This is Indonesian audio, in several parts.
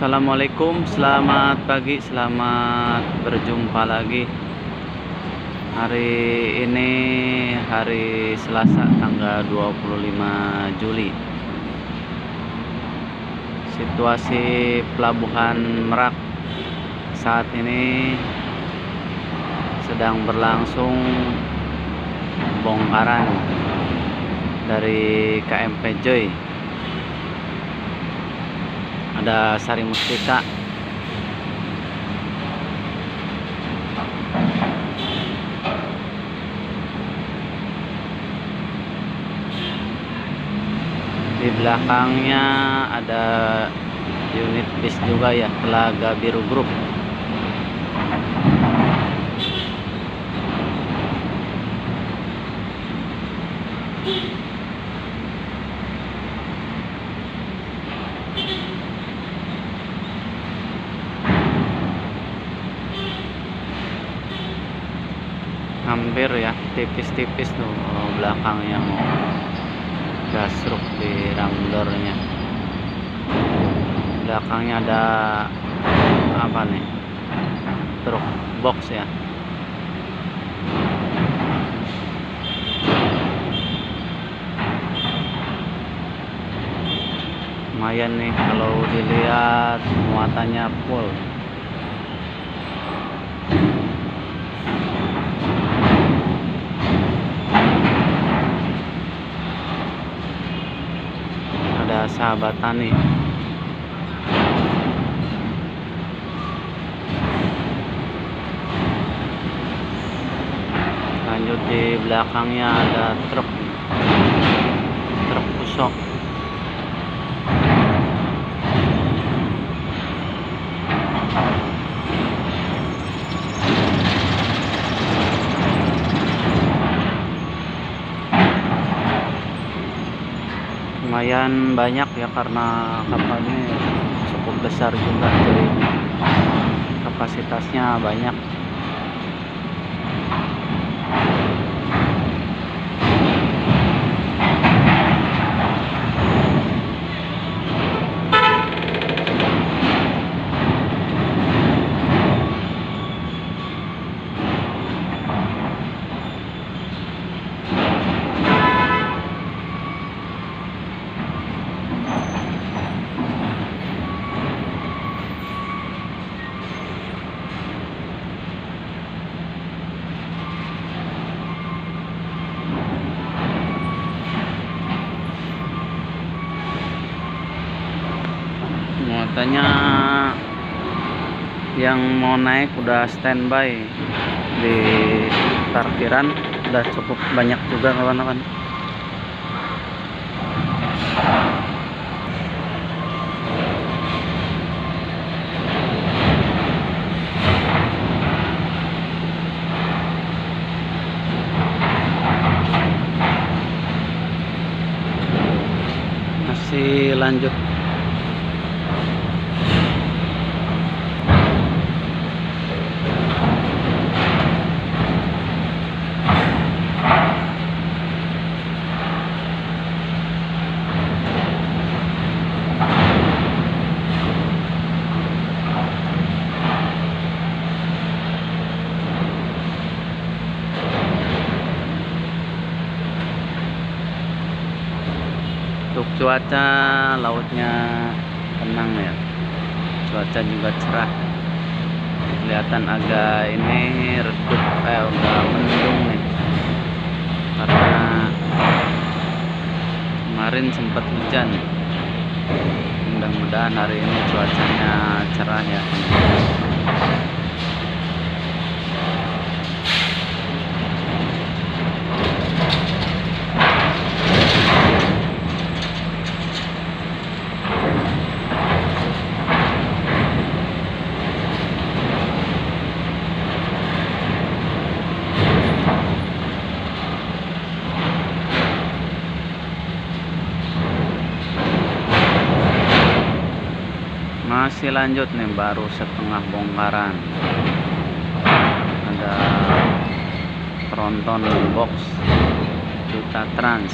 Assalamualaikum, selamat pagi, selamat berjumpa lagi. Hari ini hari Selasa tanggal 25 Juli. Situasi Pelabuhan Merak saat ini sedang berlangsung bongkaran dari KMP Joy. Ada Sari Mustika, di belakangnya ada unit bis juga ya, Telaga Biru Group. Hampir ya, tipis-tipis tuh belakangnya mau gasruk di ramdornya. Belakangnya ada apa nih, truk box ya. Lumayan nih kalau dilihat muatannya full. Ada Sahabat Tani. Lanjut di belakangnya ada truk pusok. Lumayan banyak ya, karena kapalnya cukup besar juga, jadi kapasitasnya banyak. Muatannya yang mau naik udah standby di parkiran, udah cukup banyak juga kawan-kawan. Masih lanjut. Untuk cuaca, lautnya tenang ya, cuaca juga cerah, kelihatan agak ini redup, udah mendung nih, karena kemarin sempat hujan. Mudah-mudahan hari ini cuacanya cerah ya. Masih lanjut nih, baru setengah bongkaran. Ada tronton box Duta Trans.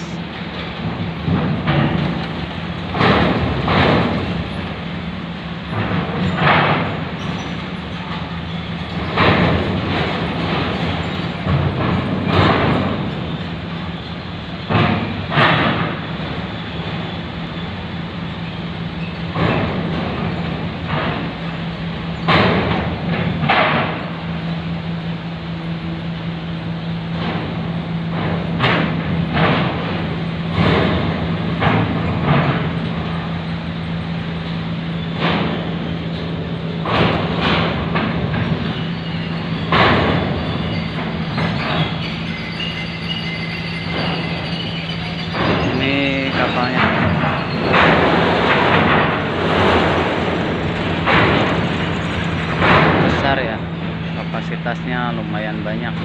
fasilitasnya lumayan banyak.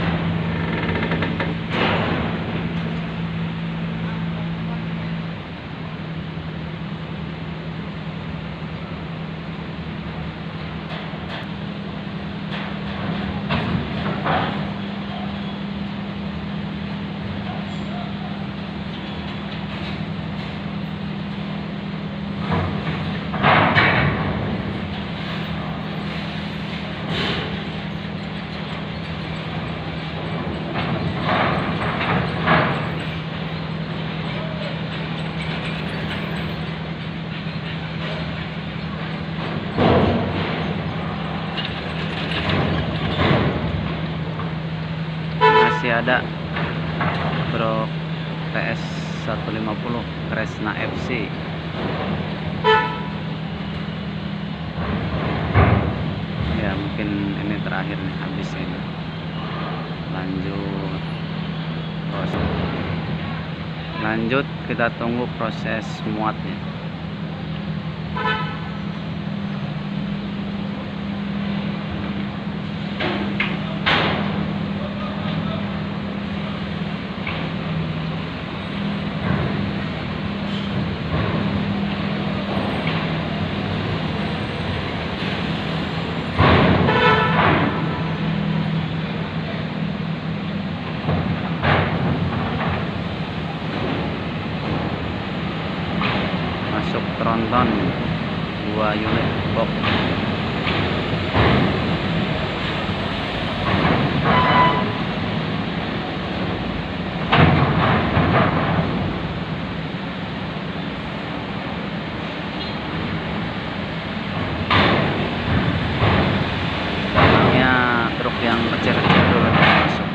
Masih ada truk TS 150 Kresna FC. Ya mungkin ini terakhir nih, habis ini lanjut kita tunggu proses muatnya. Masuk tronton 2 unit box. Belakangnya truk yang kecil-kecil dulu masuk.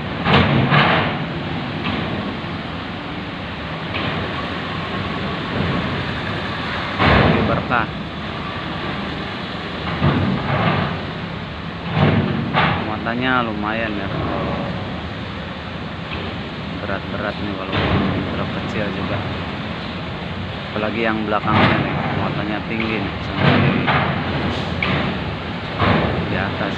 Berkah. Muatannya lumayan ya, berat-berat nih kalau truk kecil juga, apalagi yang belakangnya nih muatannya tinggi nih, sampai di atas.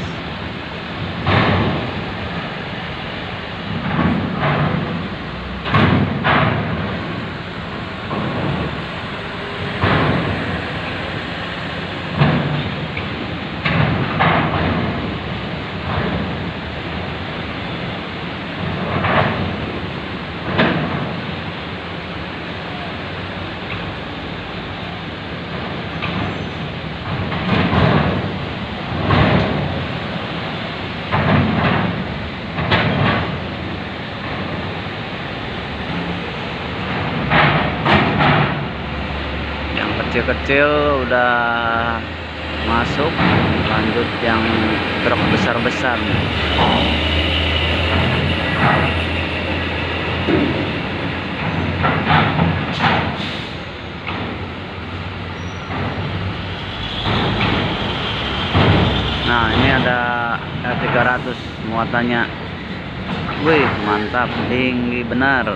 Kecil-kecil udah masuk, lanjut yang truk besar-besar. Nah ini ada R300 muatannya, wih mantap, tinggi benar.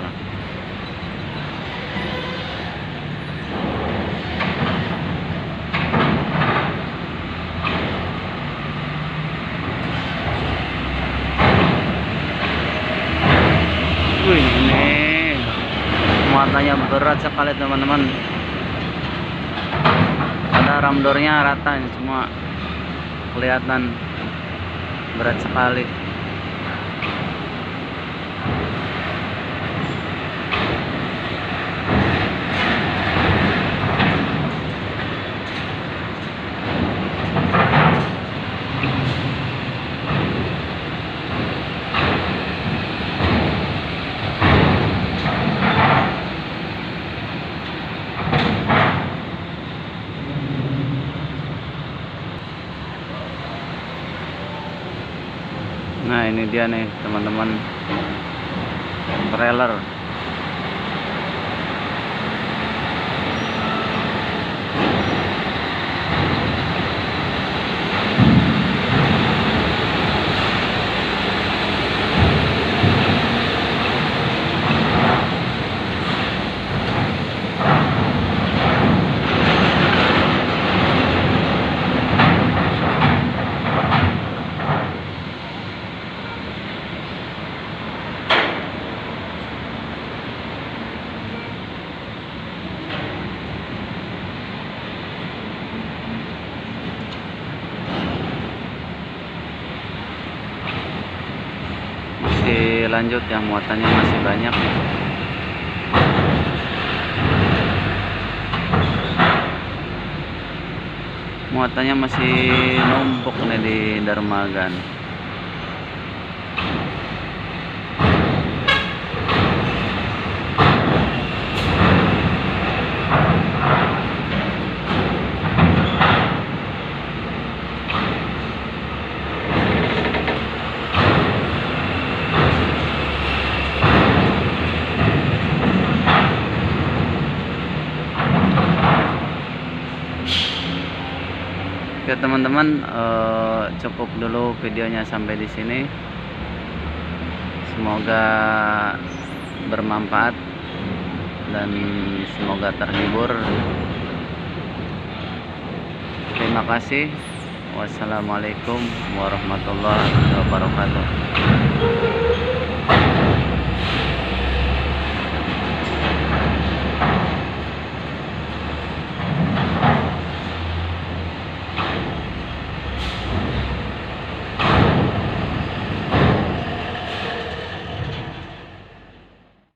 Wih, ini muatannya berat sekali teman-teman. Ada ramdornya rata, ini semua kelihatan berat sekali. Nah ini dia nih teman-teman, trailer. masih lanjut ya, muatannya masih banyak. Muatannya masih numpuk nih di dermaga. Oke teman-teman, cukup dulu videonya sampai di sini. Semoga bermanfaat dan semoga terhibur. Terima kasih. Wassalamualaikum warahmatullahi wabarakatuh.